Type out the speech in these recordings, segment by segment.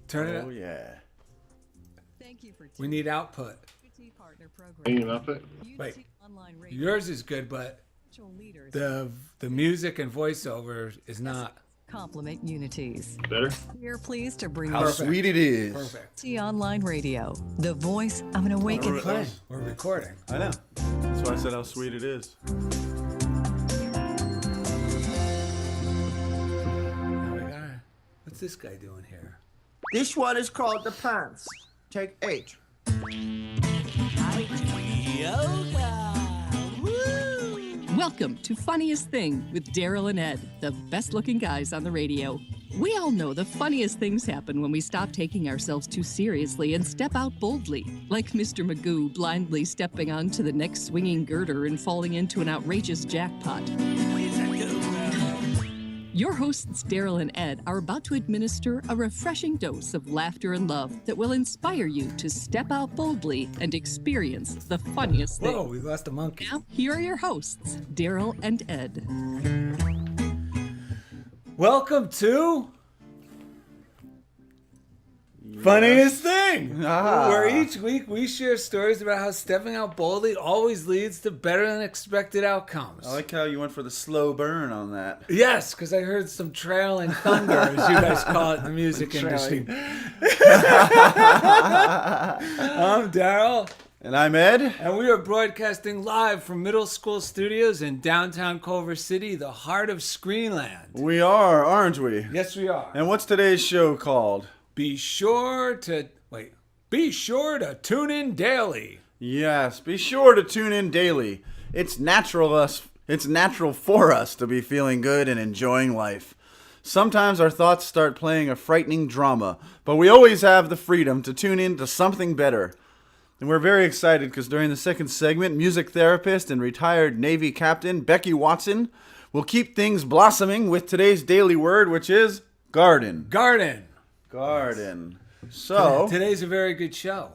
Turn it up. Oh, yeah. We need output. Ain't enough it. Wait, yours is good, but the music and voiceover is not. Compliment Unities. Better? We're pleased to bring How you sweet it is. Perfect. T Online Radio, the voice of an awakened. Play. We're recording. I know. That's why I said how sweet it is. Now we gotta- What's this guy doing here? This one is called The Pants. Take 8. Welcome to Funniest Thing with Daryl and Ed, the best looking guys on the radio. We all know the funniest things happen when we stop taking ourselves too seriously and step out boldly, like Mr. Magoo blindly stepping onto the next swinging girder and falling into an outrageous jackpot. Your hosts, Daryl and Ed, are about to administer a refreshing dose of laughter and love that will inspire you to step out boldly and experience the funniest thing. Whoa, we lost a monkey. Now, here are your hosts, Daryl and Ed. Welcome to Funniest Thing, where each week we share stories about how stepping out boldly always leads to better than expected outcomes. I like how you went for the slow burn on that. Yes, because I heard some trailing thunder, as you guys call it in the music industry. I'm Daryl. And I'm Ed. And we are broadcasting live from Middle School Studios in downtown Culver City, the heart of Screenland. We are, aren't we? Yes, we are. And what's today's show called? Be sure to tune in daily. Yes, be sure to tune in daily. It's natural for us to be feeling good and enjoying life. Sometimes our thoughts start playing a frightening drama, but we always have the freedom to tune in to something better. And we're very excited because during the second segment, music therapist and retired Navy captain Becky Watson will keep things blossoming with today's daily word, which is garden. Garden. So, Today's a very good show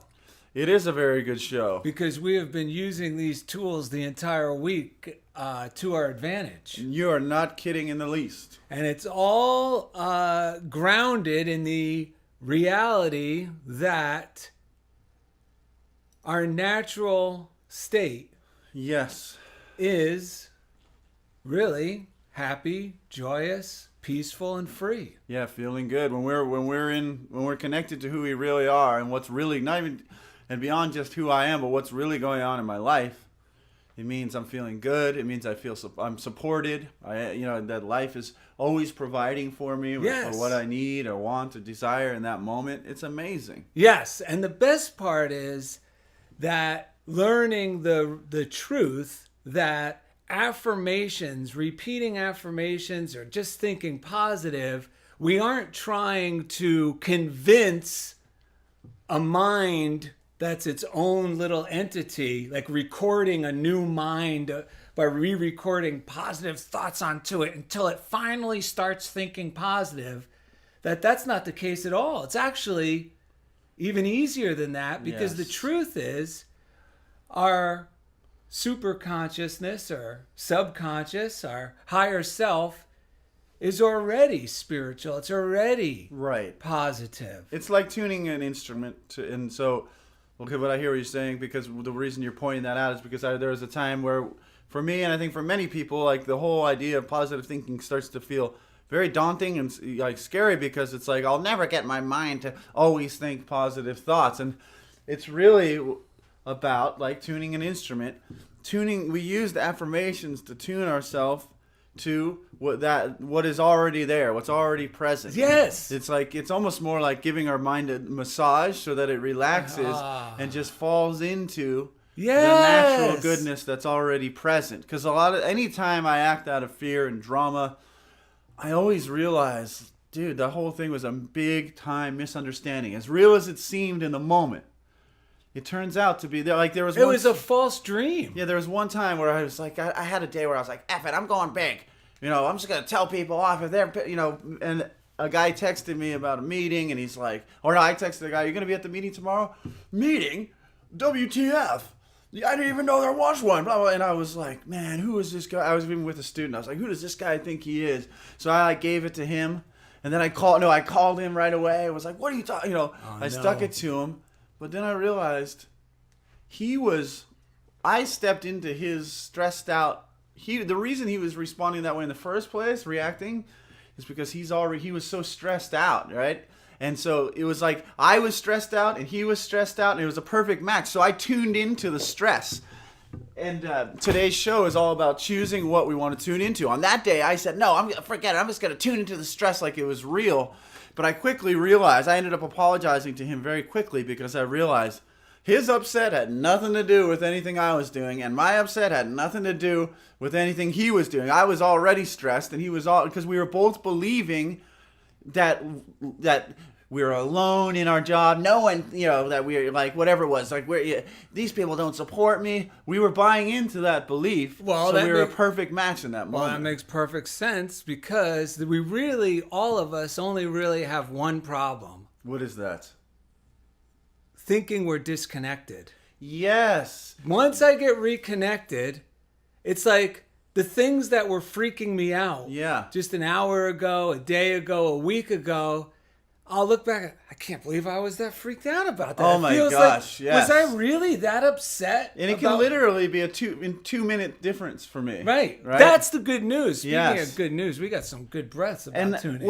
it is a very good show. because we have been using these tools the entire week to our advantage. You are not kidding in the least. And it's all grounded in the reality that our natural state Yes. is really happy, joyous, peaceful, and free. Yeah, feeling good when we're connected to who we really are and what's really not even and beyond just who I am, but what's really going on in my life. It means I'm feeling good. It means I'm supported. That life is always providing for me Yes. for what I need or want or desire in that moment. It's amazing. Yes, and the best part is that learning the truth that repeating affirmations, or just thinking positive, we aren't trying to convince a mind that's its own little entity, like recording a new mind by re-recording positive thoughts onto it until it finally starts thinking positive. That's not the case at all. It's actually even easier than that, because the Yes. truth is our super consciousness or subconscious, our higher self, is already spiritual. It's already Right. positive. It's like tuning an instrument to, and so, okay, but I hear what you're saying, because the reason you're pointing that out is because there was a time where, for me, and I think for many people, like the whole idea of positive thinking starts to feel very daunting and like scary, because it's like, I'll never get my mind to always think positive thoughts. And it's really about like tuning an instrument. We use the affirmations to tune ourselves to what is already there, what's already present. Yes. It's almost more like giving our mind a massage so that it relaxes and just falls into the natural goodness that's already present. Because anytime I act out of fear and drama, I always realize, dude, the whole thing was a big time misunderstanding. As real as it seemed in the moment, it turns out to be there. Like there was. It was a false dream. Yeah, there was one time where I was like, I had a day where I was like, F it, I'm going big. I'm just gonna tell people off if they're, and a guy texted me about a meeting, and he's like, or no, I texted the guy, "You're gonna be at the meeting tomorrow?" Meeting? WTF? I didn't even know there was one. Blah, blah. And I was like, man, who is this guy? I was even with a student. I was like, who does this guy think he is? So I gave it to him. And then I called him right away. I was like, what are you talking, I stuck no. it to him. But then I realized I stepped into his stressed out. The reason he was responding that way in the first place, reacting, is because he was so stressed out, right? And so it was like I was stressed out and he was stressed out, and it was a perfect match. So I tuned into the stress. And today's show is all about choosing what we want to tune into. On that day, I said, no, forget it. I'm just going to tune into the stress like it was real. But I quickly realized, I ended up apologizing to him very quickly because I realized his upset had nothing to do with anything I was doing, and my upset had nothing to do with anything he was doing. I was already stressed, and he was because we were both believing that we were alone in our job. No one, that we were like, whatever it was, like these people don't support me. We were buying into that belief. Well, so we were a perfect match in that moment. Well, that makes perfect sense because we really, all of us, only really have one problem: What is that? thinking we're disconnected. Yes. Once I get reconnected, it's like the things that were freaking me out. Yeah. Just an hour ago, a day ago, a week ago, I'll look back. I can't believe I was that freaked out about that. Oh It my feels gosh, like, yes. Was I really that upset? And it can literally be a 2-minute difference for me. Right. Right. That's the good news. Speaking Yes. of good news, we got some good breaths about tuning in.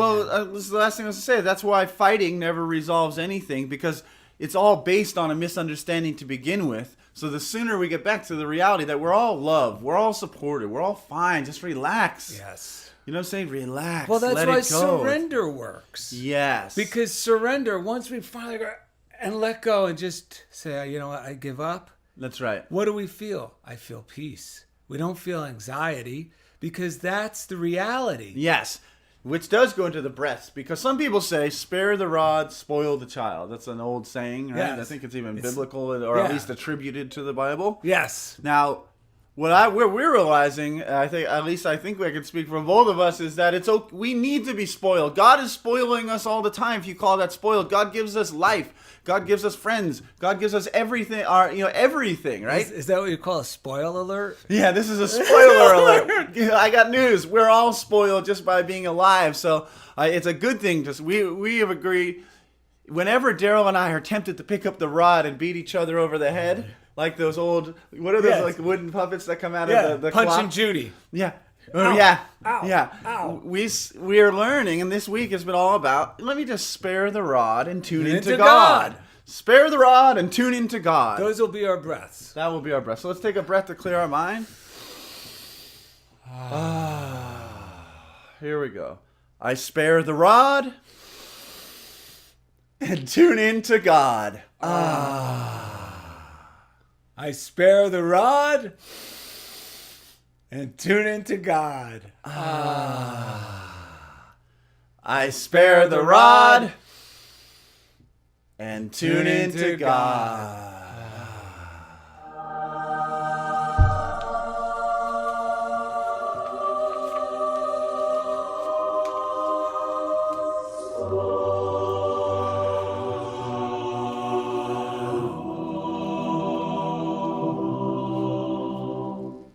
this is the last thing I was going to say. That's why fighting never resolves anything, because it's all based on a misunderstanding to begin with. So the sooner we get back to the reality that we're all loved, we're all supported, we're all fine, just relax. Yes. You know what I'm saying? Relax. Well, that's let why it go. surrender works. Yes. Because surrender, once we finally go and let go and just say, you know what, I give up. That's right. What do we feel? I feel peace. We don't feel anxiety because that's the reality. Yes. Which does go into the breaths, because some people say, spare the rod, spoil the child. That's an old saying, right? Yes. I think it's even biblical, or at least attributed to the Bible. Yes. Now, what we're realizing, I think I can speak for both of us, is that it's okay. We need to be spoiled. God is spoiling us all the time. If you call that spoiled, God gives us life. God gives us friends. God gives us everything. Everything, right? Is that what you call a spoil alert? Yeah, this is a spoiler alert. I got news. We're all spoiled just by being alive. So it's a good thing. We have agreed. Whenever Daryl and I are tempted to pick up the rod and beat each other over the head, like those old, what are those, like wooden puppets that come out of the Punch clock? and Judy. Yeah. Ow. Yeah. Ow. Yeah. Ow. We are learning, and this week has been all about, let me just spare the rod and tune into Into God. God. Spare the rod and tune into God. Those will be our breaths. That will be our breath. So let's take a breath to clear our mind. Here we go. I spare the rod and tune into God. I spare the rod and tune into God. I spare the rod and tune into God.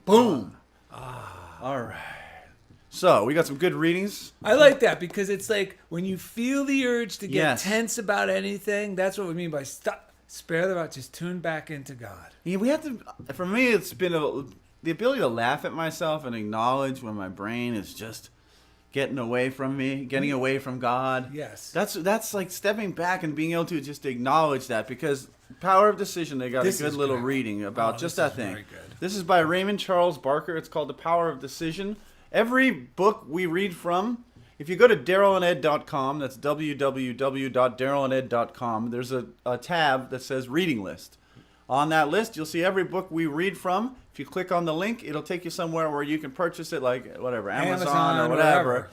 Boom. All right. So we got some good readings. I like that because it's like when you feel the urge to get Yes. tense about anything, that's what we mean by spare the rod, just tune back into God. Yeah, we have to. For me, it's been the ability to laugh at myself and acknowledge when my brain is just getting away from me, getting away from God. Yes. That's like stepping back and being able to just acknowledge that, because Power of Decision, they got This a good is little great. reading about Oh, just this that is thing. very good. This is by Raymond Charles Barker. It's called The Power of Decision. Every book we read from, if you go to DarylAndEd.com, that's www.DarylAndEd.com, there's a tab that says Reading List. On that list, you'll see every book we read from. If you click on the link, it'll take you somewhere where you can purchase it, like whatever, Amazon or whatever. wherever.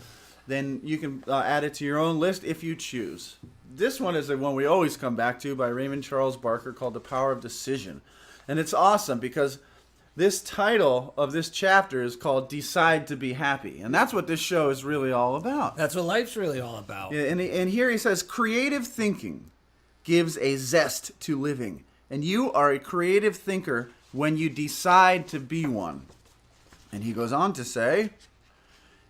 Then you can add it to your own list if you choose. This one is the one we always come back to, by Raymond Charles Barker, called The Power of Decision. And it's awesome because this title of this chapter is called Decide to Be Happy. And that's what this show is really all about. That's what life's really all about. And here he says, creative thinking gives a zest to living. And you are a creative thinker when you decide to be one. And he goes on to say,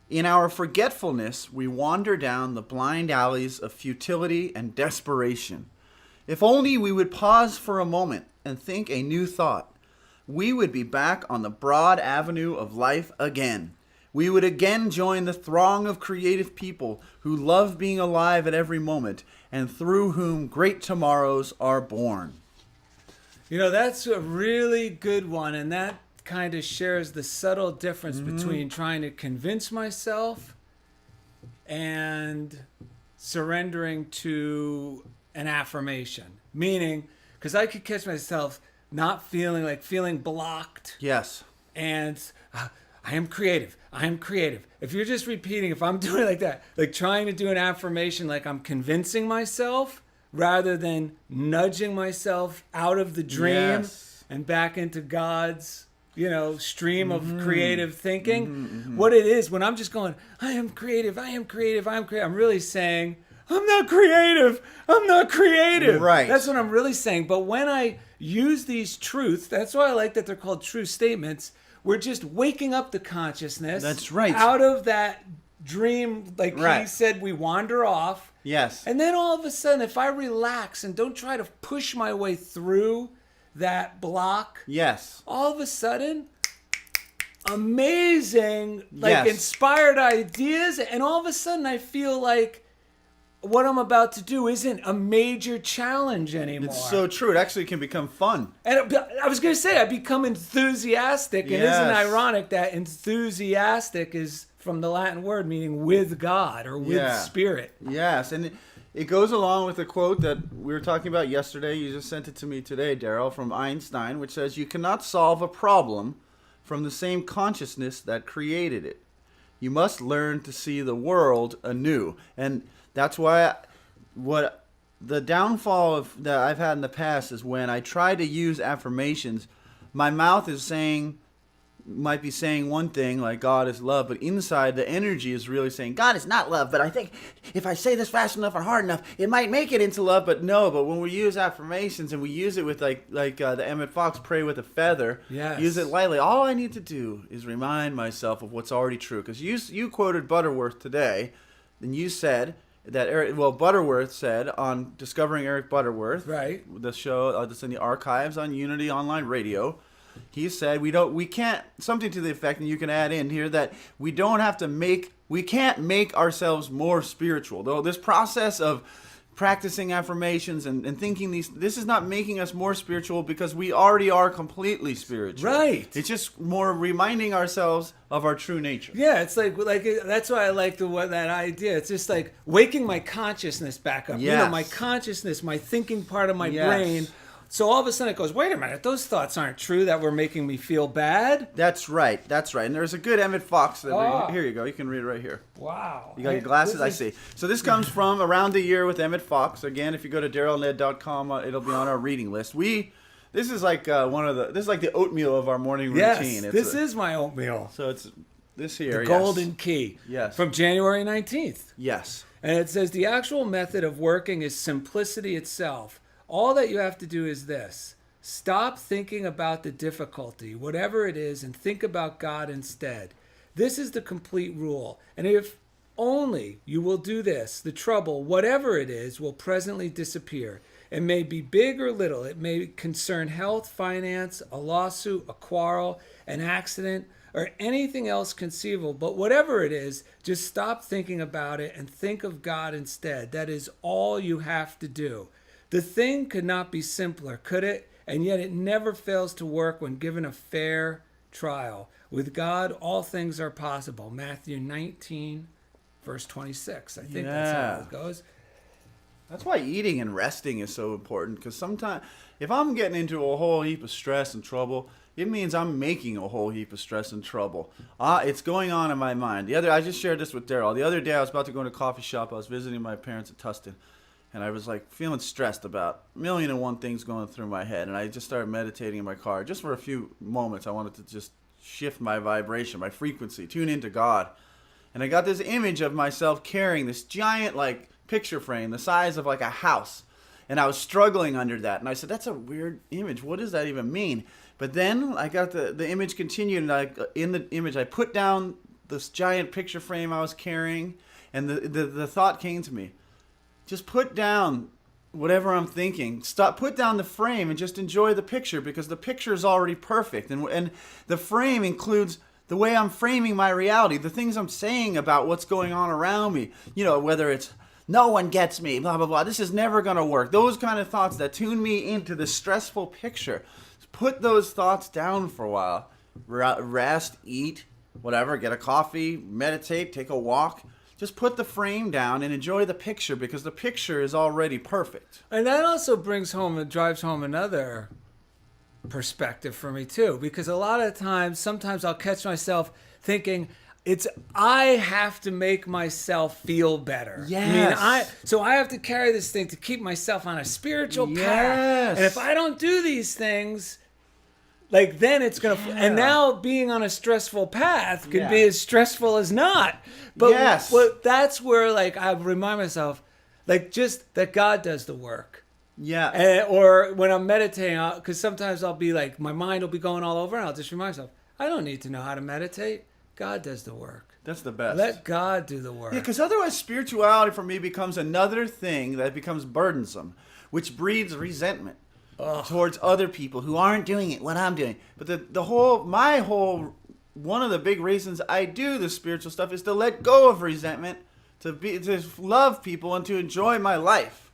In our forgetfulness, we wander down the blind alleys of futility and desperation. If only we would pause for a moment and think a new thought, we would be back on the broad avenue of life again. We would again join the throng of creative people who love being alive at every moment and through whom great tomorrows are born. You know, that's a really good one, and that kind of shares the subtle difference between trying to convince myself and surrendering to an affirmation. Meaning, because I could catch myself not feeling blocked Yes. and I am creative. I am creative. If you're just repeating, if I'm doing it like that, like trying to do an affirmation like I'm convincing myself rather than nudging myself out of the dream Yes. and back into God's, stream of creative thinking. What it is when I'm just going, I am creative, I am creative, I am creative. I'm really saying, I'm not creative. I'm not creative. Right. That's what I'm really saying. But when I use these truths, that's why I like that they're called true statements. We're just waking up the consciousness. That's right. Out of that dream, like Right. he said, we wander off. Yes. And then all of a sudden, if I relax and don't try to push my way through that block, Yes. all of a sudden, amazing, Yes. inspired ideas. And all of a sudden, I feel like what I'm about to do isn't a major challenge anymore. It's so true. It actually can become fun. And I was going to say, I become enthusiastic. And isn't it Yes. ironic that enthusiastic is from the Latin word meaning with God or with Yeah. spirit? Yes, and it goes along with the quote that we were talking about yesterday. You just sent it to me today, Daryl, from Einstein, which says, "You cannot solve a problem from the same consciousness that created it. You must learn to see the world anew." And that's why what the downfall that I've had in the past is when I try to use affirmations, my mouth might be saying one thing like God is love, but inside the energy is really saying God is not love, but I think if I say this fast enough and hard enough, it might make it into love. But when we use affirmations and we use it with like the Emmett Fox, pray with a feather, Yes. use it lightly. All I need to do is remind myself of what's already true. Because you quoted Butterworth today, and you said that Butterworth said on Discovering Eric Butterworth, Right. the show that's in the archives on Unity Online Radio. He said we can't, something to the effect, and you can add in here, that we can't make ourselves more spiritual. Though this process of practicing affirmations and thinking this is not making us more spiritual, because we already are completely spiritual. Right. It's just more reminding ourselves of our true nature. Yeah, it's like that's why I like that idea. It's just like waking my consciousness back up. Yes. My consciousness, my thinking part of my Yes. brain. So all of a sudden it goes, wait a minute, those thoughts aren't true that were making me feel bad. That's right. And there's a good Emmett Fox. Oh. Here you go. You can read it right here. Wow. You got your glasses? I see. So this comes from Around the Year with Emmett Fox. Again, if you go to darylned.com, it'll be on our reading list. This is like this is like the oatmeal of our morning routine. Yes, this is my oatmeal. So it's this here. The Golden Key. Yes. From January 19th. Yes. And it says, the actual method of working is simplicity itself. All that you have to do is this. Stop thinking about the difficulty, whatever it is, and think about God instead. This is the complete rule. And if only you will do this, the trouble, whatever it is, will presently disappear. It may be big or little. It may concern health, finance, a lawsuit, a quarrel, an accident, or anything else conceivable. But whatever it is, just stop thinking about it and think of God instead. That is all you have to do. The thing could not be simpler, could it? And yet it never fails to work when given a fair trial. With God, all things are possible. Matthew 19, verse 26. I think that's how it goes. That's why eating and resting is so important, because sometimes if I'm getting into a whole heap of stress and trouble, it means I'm making a whole heap of stress and trouble. It's going on in my mind. I just shared this with Daryl. The other day I was about to go in a coffee shop. I was visiting my parents at Tustin. And I was like feeling stressed about 1,000,001 things going through my head. And I just started meditating in my car. Just for a few moments, I wanted to just shift my vibration, my frequency, tune into God. And I got this image of myself carrying this giant picture frame the size of a house. And I was struggling under that. And I said, that's a weird image. What does that even mean? But then I got the image continued. And in the image, I put down this giant picture frame I was carrying, and the thought came to me, just put down whatever I'm thinking. Put down the frame and just enjoy the picture, because the picture is already perfect. And the frame includes the way I'm framing my reality, the things I'm saying about what's going on around me. You know, whether it's no one gets me, blah, blah, blah. This is never going to work. Those kind of thoughts that tune me into the stressful picture. Put those thoughts down for a while. Rest, eat, whatever, get a coffee, meditate, take a walk. Just put the frame down and enjoy the picture, because the picture is already perfect. And that also drives home another perspective for me too, because a lot of times, sometimes I'll catch myself thinking I have to make myself feel better. Yes. So I have to carry this thing to keep myself on a spiritual path. Yes. And if I don't do these things, like, then it's gonna. And now being on a stressful path can be as stressful as not. But Yes. That's where, like, I remind myself, like, just that God does the work. Yeah. Or when I'm meditating, because sometimes I'll be like, my mind will be going all over, and I'll just remind myself, I don't need to know how to meditate. God does the work. That's the best. Let God do the work. Yeah, because otherwise spirituality for me becomes another thing that becomes burdensome, which breeds resentment towards other people who aren't doing it what I'm doing. But one of the big reasons I do the spiritual stuff is to let go of resentment, to love people, and to enjoy my life.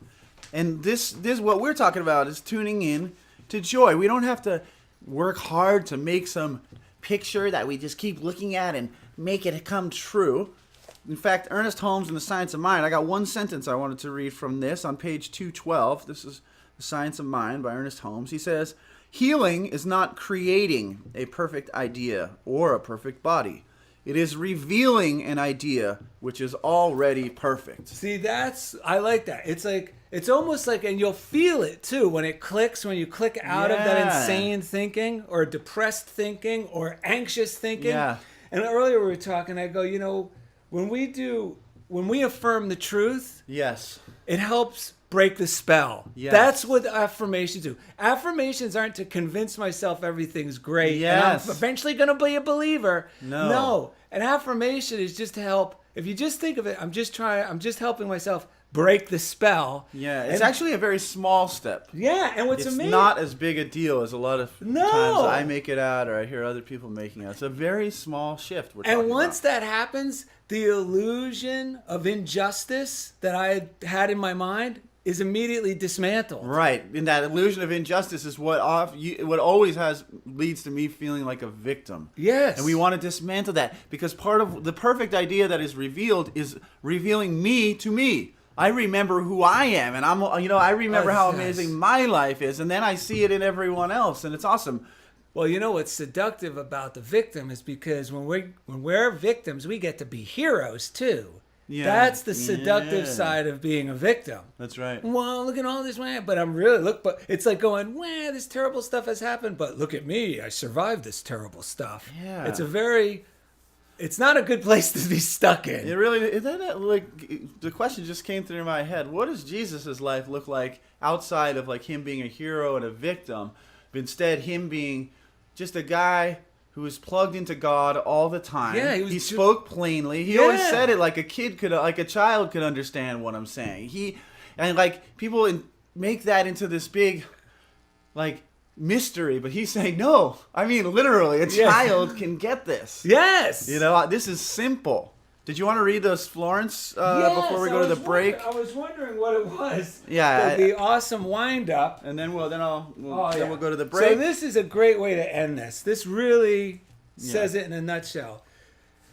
And this what we're talking about is tuning in to joy. We don't have to work hard to make some picture that we just keep looking at and make it come true. In fact, Ernest Holmes in The Science of Mind, I got one sentence I wanted to read from this on page 212. This is The Science of Mind by Ernest Holmes. He says, healing is not creating a perfect idea or a perfect body. It is revealing an idea which is already perfect. See, I like that. It's almost like, and you'll feel it too when it clicks, when you click out of that insane thinking or depressed thinking or anxious thinking. Yeah. And earlier we were talking, I go, when we affirm the truth, Yes. it helps break the spell. Yes. That's what affirmations do. Affirmations aren't to convince myself everything's great Yes. and I'm eventually going to be a believer. No. An affirmation is just to help. If you just think of it, I'm just helping myself break the spell. Yeah, it's actually a very small step. Yeah, and what's It's amazing, not as big a deal as a lot of No. times I make it out or I hear other people making it. It's a very small shift we're talking and once about. that happens, the illusion of injustice that I had in my mind is immediately dismantled. Right, and that illusion of injustice is what always leads to me feeling like a victim. Yes. And we want to dismantle that, because part of the perfect idea that is revealed is revealing me to me. I remember who I am, and I remember how yes. amazing my life is, and then I see it in everyone else, and it's awesome. Well, what's seductive about the victim is because when we're victims, we get to be heroes too. Yeah. That's the seductive Yeah. side of being a victim. That's right. Well, look at all this, man. But but it's like going, well, this terrible stuff has happened, but look at me. I survived this terrible stuff. Yeah. It's not a good place to be stuck in. It really, the question just came through my head. What does Jesus' life look like outside of like him being a hero and a victim, but instead him being just a guy who was plugged into God all the time? Yeah, he spoke plainly. He always Yeah. said it like a child could understand what I'm saying. People make that into this big, mystery, but he's saying no. I mean, literally, a child can get this. Yes. This is simple. Did you want to read those Florence before we go to the break? I was wondering what it was. Yeah, The awesome wind up. And then we'll go to the So break. this is a great way to end this. This really says it in a nutshell.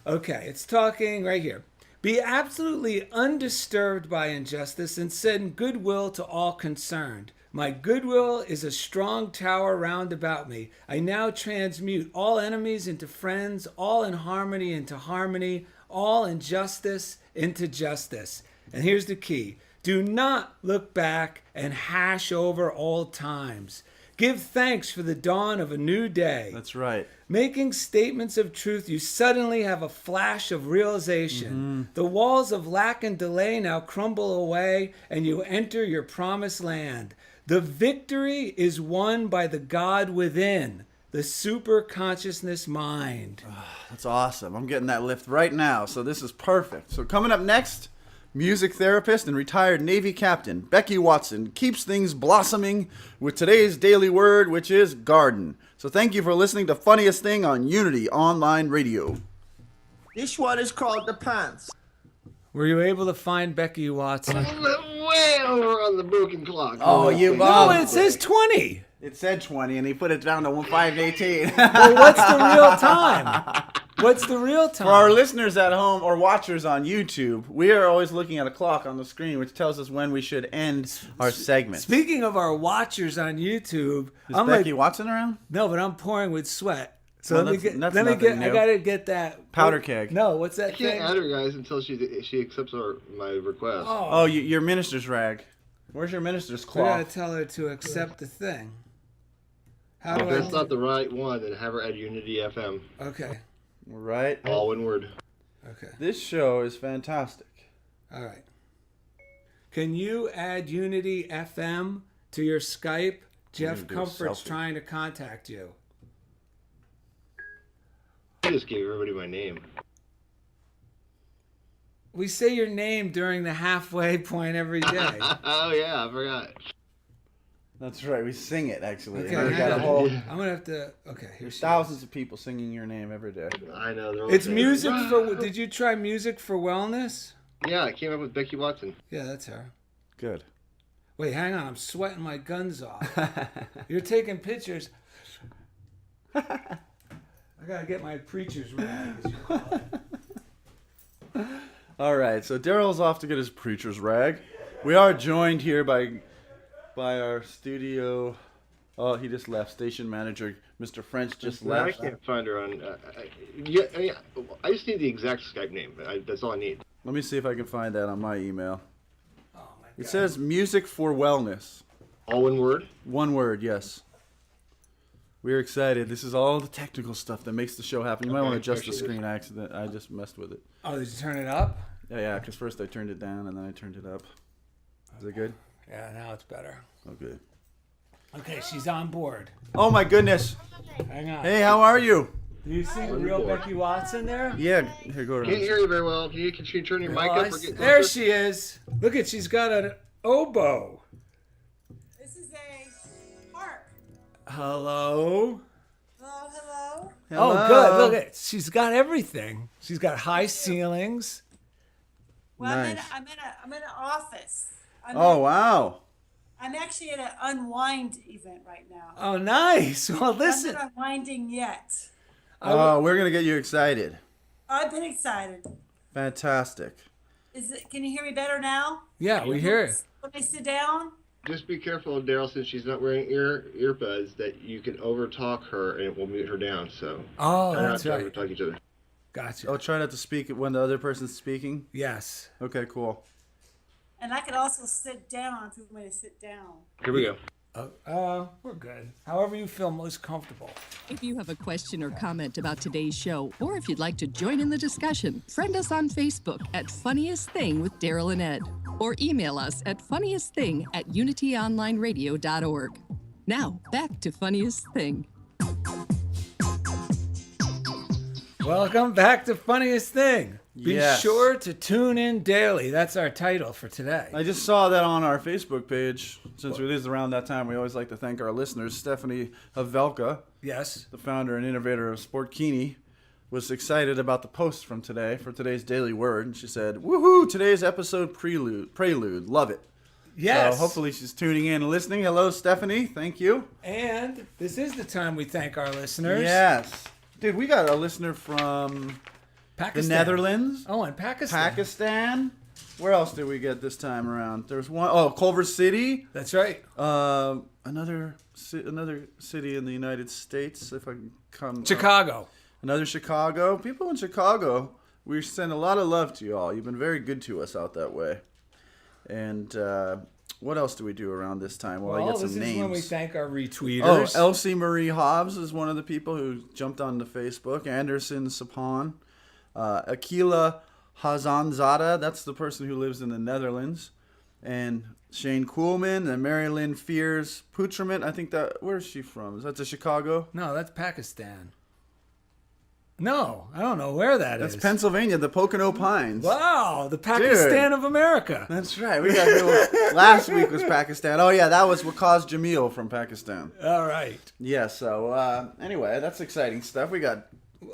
Okay, it's talking right here. Be absolutely undisturbed by injustice and send goodwill to all concerned. My goodwill is a strong tower round about me. I now transmute all enemies into friends, all inharmony into harmony, all injustice into justice. And here's the key. Do not look back and hash over old times. Give thanks for the dawn of a new day. That's right. Making statements of truth, you suddenly have a flash of realization. The walls of lack and delay now crumble away, and you enter your promised land. The victory is won by the God within. the super consciousness mind. That's awesome. I'm getting that lift right now, so this is perfect. So coming up next, music therapist and retired Navy captain Becky Watson keeps things blossoming with today's daily word, which is garden. So thank you for listening to Funniest Thing on Unity Online Radio. This one is called the pants. Were you able to find Becky Watson? Way over on the broken clock. Oh, you No, bum. it says 20. It said 20, and he put it down to 5:18. Well, what's the real time? What's the real time? For our listeners at home or watchers on YouTube, we are always looking at a clock on the screen, which tells us when we should end our segment. Speaking of our watchers on YouTube, Is I'm Becky like, Watson around? no, but I'm pouring with sweat. So Well, let me that's- get. that's Let me nothing get. I new. gotta get that Powder keg. No, what's I that can't thing? add her, guys, until she accepts my request. Oh, your minister's rag. Where's your minister's We gotta cloth? tell her to accept the thing. How If do I? that's not the right one, then have her add Unity FM. Okay. Right? All one word. Okay. This show is fantastic. All right. Can you add Unity FM to your Skype? Jeff do a Comfort's selfie. trying to contact you. I just gave everybody my name. We say your name during the halfway point every day. Oh yeah, I forgot. That's right. We sing it, actually. Okay, We hang got a on. whole... I'm gonna have to. Okay, here's There's thousands of people singing your name every day. I know. They're all It's saying, music "Ah." for. Did you try music for wellness? Yeah, I came up with Becky Watson. Yeah, that's her. Good. Wait, hang on. I'm sweating my guns off. You're taking pictures. I gotta get my preacher's rag. As you call it. All right, so Daryl's off to get his preacher's rag. We are joined here by our studio. Oh, he just left. Station manager, Mr. French, just I left. can't find her on. I just need the exact Skype name. That's all I need. Let me see if I can find that on my email. Oh my It god. says music for wellness. All one word. One word, yes. We're excited. This is all the technical stuff that makes the show happen. You might Okay, want to adjust the appreciate it. screen. I just messed with it. Oh, did you turn it up? Yeah, because first I turned it down and then I turned it up. Is it good? Yeah, now it's better. Okay. Okay, she's on board. Oh my goodness. Hang on. Hey, how are you? Do you see real Becky Watson there? Yeah, here, go Can't around. hear you very well. Can you turn your mic Oh, up or get there closer? she is. Look at, she's got an oboe. This is a harp. Hello. Hello, hello. Oh, good. Look at, she's got everything. She's got high ceilings. Well, Nice. I'm in an office. Oh, wow. I'm actually at an unwind event right now. Oh, nice. Well, I'm listen. not unwinding yet. Oh, we're going to get you excited. I've been excited. Fantastic. Can you hear me better now? Yeah, we hear it. Let me sit down. Just be careful, Daryl, since she's not wearing earbuds, that you can overtalk her and it will mute her down. So Oh, try not that's to right. overtalk each other. Gotcha. Oh, try not to speak when the other person's speaking? Yes. Okay, cool. And I could also sit down if you want me to sit down. Here we go. We're good. However you feel most comfortable. If you have a question or comment about today's show, or if you'd like to join in the discussion, friend us on Facebook at Funniest Thing with Daryl and Ed, or email us at funniestthing@unityonlineradio.org. Now, back to Funniest Thing. Welcome back to Funniest Thing. Be Yes. sure to tune in daily. That's our title for today. I just saw that on our Facebook page. Since it is around that time, we always like to thank our listeners. Stephanie Havelka, Yes. the founder and innovator of Sportkini, was excited about the post from today for today's daily word. And she said, woohoo, today's episode prelude. Love it. Yes. So hopefully she's tuning in and listening. Hello, Stephanie. Thank you. And this is the time we thank our listeners. Yes. Dude, we got a listener from the Pakistan. Netherlands, Oh, and Pakistan. Pakistan. Where else did we get this time around? There's one, oh, Culver City. That's right. Another city in the United States, if I can come. Chicago. Another Chicago. People in Chicago, we send a lot of love to you all. You've been very good to us out that way. And what else do we do around this time? Well, I Well, get some this names. is when we thank our Oh, retweeters. Elsie Marie Hobbs is one of the people who jumped onto Facebook. Anderson Sapan. Akila Hazanzada, that's the person who lives in the Netherlands. and Shane Kuhlman, and Mary Lynn Fears Putrament. I think where is she from? Is that to Chicago? No, that's Pakistan. No, I don't know where That's is. Pennsylvania, the Pocono Pines. Wow, the Pakistan of America. That's right. We got last week was Pakistan. Oh yeah, that was Waqaz Jamil from Pakistan. All right. Yeah. So anyway, that's exciting stuff. We got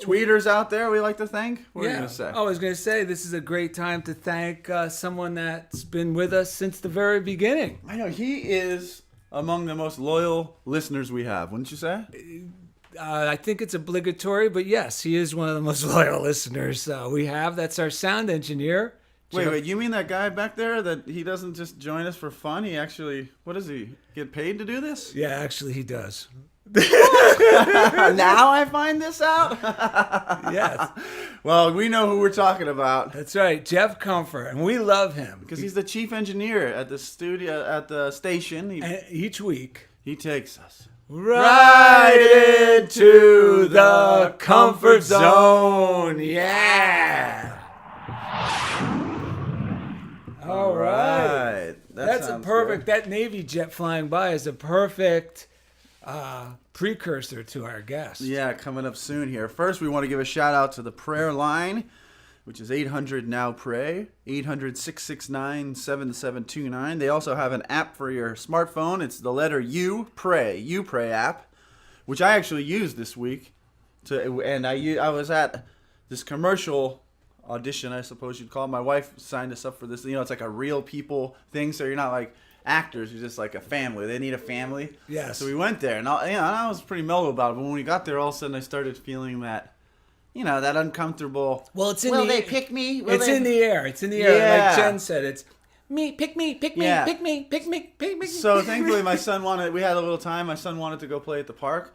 tweeters out there we like to thank. What are you gonna say? I was going to say this is a great time to thank someone that's been with us since the very beginning. I know he is among the most loyal listeners we have. Wouldn't you say? I think it's obligatory, but yes, he is one of the most loyal listeners we have. That's our sound engineer. Wait, you mean that guy back there that he doesn't just join us for fun? He actually, what does he get paid to do this? Yeah, actually, he does. Now I find this out? Yes. Well, we know who we're talking about. That's right, Jeff Comfort, and we love him. Because he's the chief engineer at the studio, at the station. And each week, He takes us right into the comfort zone. Yeah. All right. That's a sounds perfect. good. That Navy jet flying by is a perfect precursor to our guest. Yeah, coming up soon here. First, we want to give a shout out to the prayer line, which is 800 Now Pray, 800-669-7729. They also have an app for your smartphone. It's the letter U Pray app, which I actually used this week. I was at this commercial audition, I suppose you'd call it. My wife signed us up for this. You know, it's like a real people thing, so you're not like actors, you're just like a family. They need a family. Yes. So we went there, and I was pretty mellow about it. But when we got there, all of a sudden I started feeling that, that uncomfortable. Well, it's in Will the they pick me? It's in the air. It's in the air. Yeah. Like Jen said, it's me, pick me, pick me, Yeah. pick me, pick me, pick me. So thankfully, my son we had a little time. My son wanted to go play at the park.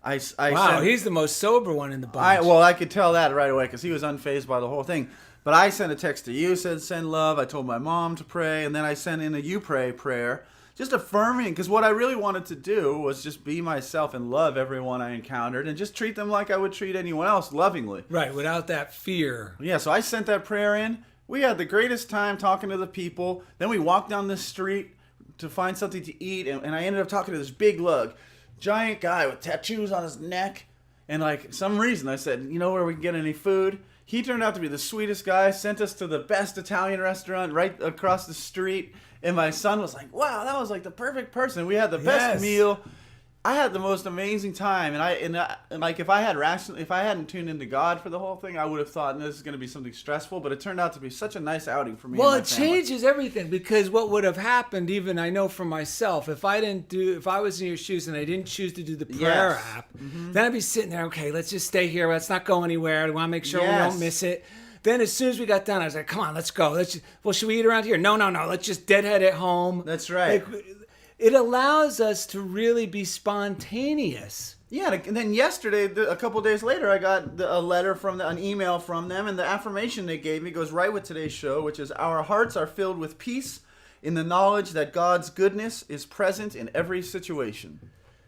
I Wow, sent, he's the most sober one in the bunch. I could tell that right away because he was unfazed by the whole thing. But I sent a text to you, said send love. I told my mom to pray, and then I sent in a you pray prayer, just affirming, because what I really wanted to do was just be myself and love everyone I encountered and just treat them like I would treat anyone else, lovingly. Right, without that fear. Yeah, so I sent that prayer in. We had the greatest time talking to the people. Then we walked down the street to find something to eat, and I ended up talking to this big lug, giant guy with tattoos on his neck. And like some reason I said, you know where we can get any food? He turned out to be the sweetest guy, sent us to the best Italian restaurant right across the street. And my son was like, wow, that was like the perfect person. We had the best Yes. meal. I had the most amazing time. And like if I hadn't tuned into God for the whole thing, I would have thought this is going to be something stressful. But it turned out to be such a nice outing for me. Well, and my it family. changes everything, because what would have happened, even I know for myself, if I was in your shoes and I didn't choose to do the prayer Yes. app, then I'd be sitting there, okay, let's just stay here. Let's not go anywhere. I want to make sure we Yes. don't miss it. Then as soon as we got done, I was like, come on, let's go. Should we eat around here? No. Let's just deadhead it home. That's right. Like, it allows us to really be spontaneous. Yeah, and then yesterday, a couple days later, I got a letter an email from them, and the affirmation they gave me goes right with today's show, which is, our hearts are filled with peace in the knowledge that God's goodness is present in every situation.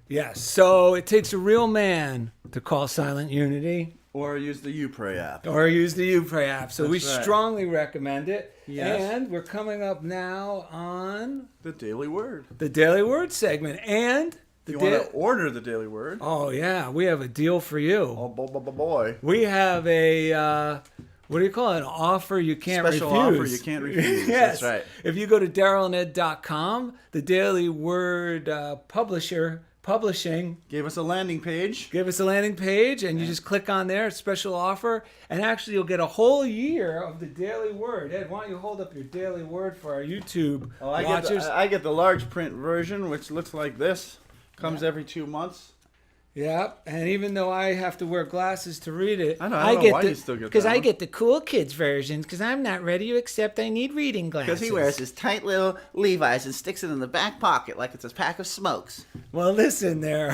Yes. So it takes a real man to call Silent Unity. Or use the You Pray app. Or use the YouPray app. So we That's right. strongly recommend it. Yes. And we're coming up now on The Daily Word. the Daily Word segment. And If you want to order the Daily Word, oh yeah, we have a deal for you. oh boy. We have a what do you call it? An offer you can't Special refuse. offer you can't refuse. Yes. That's right. If you go to DarylNed.com, the Daily Word publishing, Gave us a landing page. give us a landing page, and you just click on there, special offer, and actually you'll get a whole year of the Daily Word. Ed, why don't you hold up your Daily Word for our YouTube Oh, I watchers? get the large print version, which looks like this. Comes every 2 months. Yeah, and even though I have to wear glasses to read it, I don't know why you still get that because I one. get the cool kids versions, because I'm not ready to accept I need reading glasses. Because he wears his tight little Levi's and sticks it in the back pocket like it's a pack of smokes. Well, listen there.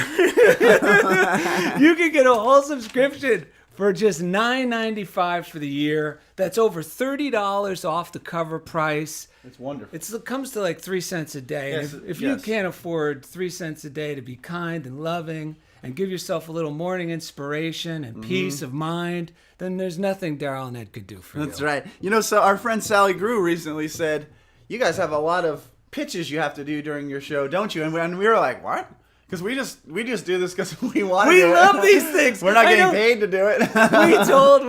You can get a whole subscription for just $9.95 for the year. That's over $30 off the cover price. It's wonderful. It comes to like 3 cents a day. Yes, And if you yes. can't afford 3 cents a day to be kind and loving and give yourself a little morning inspiration and peace of mind, then there's nothing Daryl and Ed could do for you. That's right. So our friend Sally Grew recently said, you guys have a lot of pitches you have to do during your show, don't you? And we were like, what? Because we just do this because we want to We do it. love these things. We're not I getting know. paid to do it.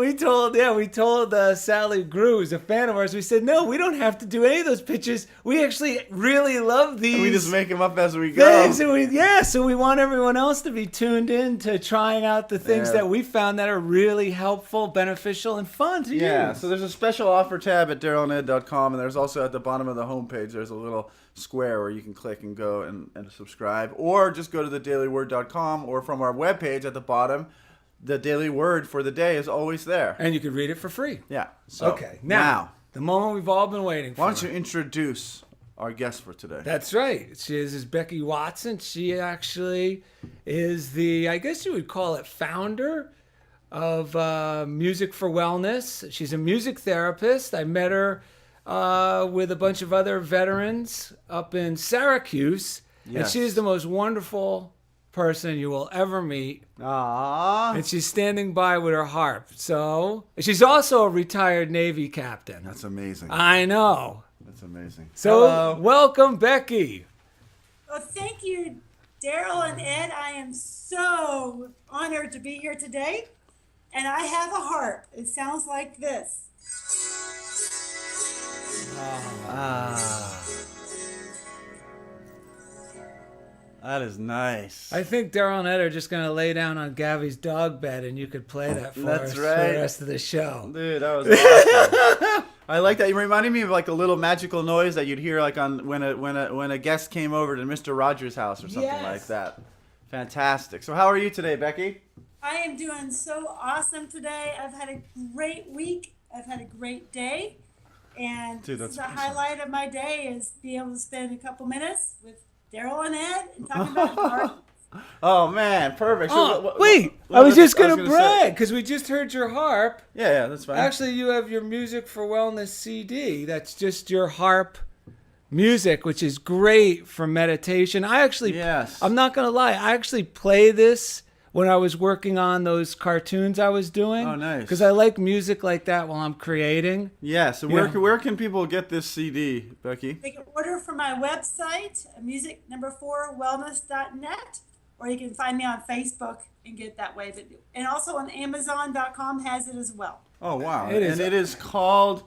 we told Sally Grew, who's a fan of ours, we said, no, we don't have to do any of those pitches. We actually really love these We just make them up as we go. things. And so we want everyone else to be tuned in to trying out the things Yeah. that we found that are really helpful, beneficial, and fun to Yeah, use. so there's a special offer tab at DarylNed.com, and there's also at the bottom of the homepage, there's a little square where you can click and go and subscribe, or just go to thedailyword.com, or from our webpage at the bottom, the Daily Word for the day is always there. And you can read it for free. Yeah. So Okay, now, the moment we've all been waiting for. why don't you introduce our guest for today? That's right. She is Becky Watson. She actually is the, I guess you would call it, founder of Music for Wellness. She's a music therapist. I met her with a bunch of other veterans up in Syracuse. And Yes. she is the most wonderful person you will ever meet. Aww. And she's standing by with her harp. So she's also a retired Navy captain. That's amazing. I know. That's amazing. So Hello. welcome, Becky. Well, thank you, Daryl and Ed. I am so honored to be here today. And I have a harp. It sounds like this. That is nice. I think Daryl and Ed are just going to lay down on Gavi's dog bed and you could play that for That's us for right. the rest of the show. Dude, that was awesome. I like that. You reminded me of like a little magical noise that you'd hear like on when a guest came over to Mr. Rogers' house or something Yes. like that. Fantastic. So how are you today, Becky? I am doing so awesome today. I've had a great week. I've had a great day. And Dude, this is that's the awesome. highlight of my day is be able to spend a couple minutes with Daryl and Ed and talking about harp. Oh man, perfect. So Oh, wait. I was just going to brag because we just heard your harp. Yeah, that's fine. Actually, you have your Music for Wellness CD. That's just your harp music, which is great for meditation. Yes. I'm not going to lie. I actually play this when I was working on those cartoons I was doing. Oh, nice. Because I like music like that while I'm creating. Yeah. So where can people get this CD, Becky? They can order from my website, music4wellness.net, or you can find me on Facebook and get it that way. And also on Amazon.com has it as well. Oh wow. It is- And it is called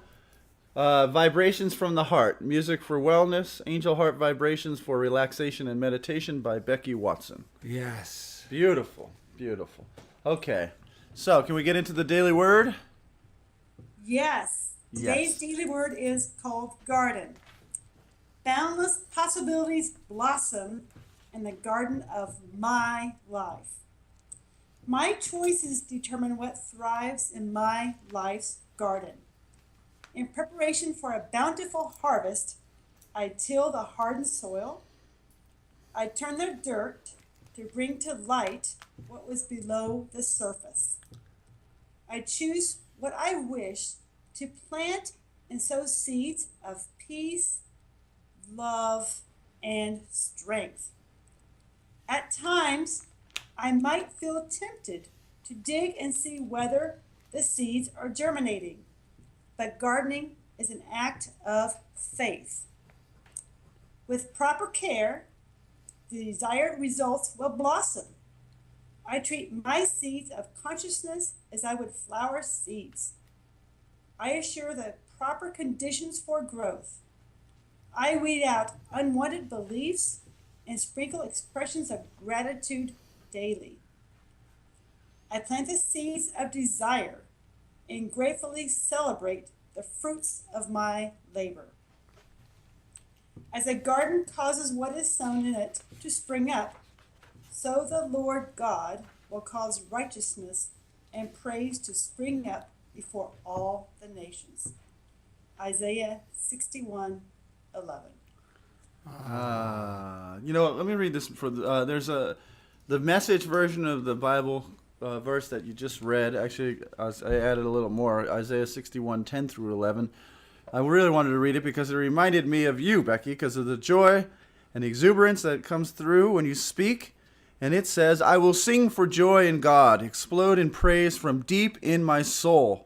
Vibrations from the Heart: Music for Wellness, Angel Heart Vibrations for Relaxation and Meditation by Becky Watson. Yes. Beautiful, beautiful. Okay, so can we get into the daily word? Yes. Today's daily word is called garden. Boundless possibilities blossom in the garden of my life. My choices determine what thrives in my life's garden. In preparation for a bountiful harvest, I till the hardened soil. I turn the dirt to bring to light what was below the surface. I choose what I wish to plant and sow seeds of peace, love, and strength. At times, I might feel tempted to dig and see whether the seeds are germinating, but gardening is an act of faith. With proper care, the desired results will blossom. I treat my seeds of consciousness as I would flower seeds. I assure the proper conditions for growth. I weed out unwanted beliefs and sprinkle expressions of gratitude daily. I plant the seeds of desire and gratefully celebrate the fruits of my labor. As a garden causes what is sown in it to spring up, so the Lord God will cause righteousness and praise to spring up before all the nations. Isaiah 61:11. You know what? Let me read this. There's the Message version of the Bible verse that you just read. Actually, I added a little more. Isaiah 61:10 through 11. I really wanted to read it because it reminded me of you, Becky, because of the joy and the exuberance that comes through when you speak. And it says, "I will sing for joy in God, explode in praise from deep in my soul.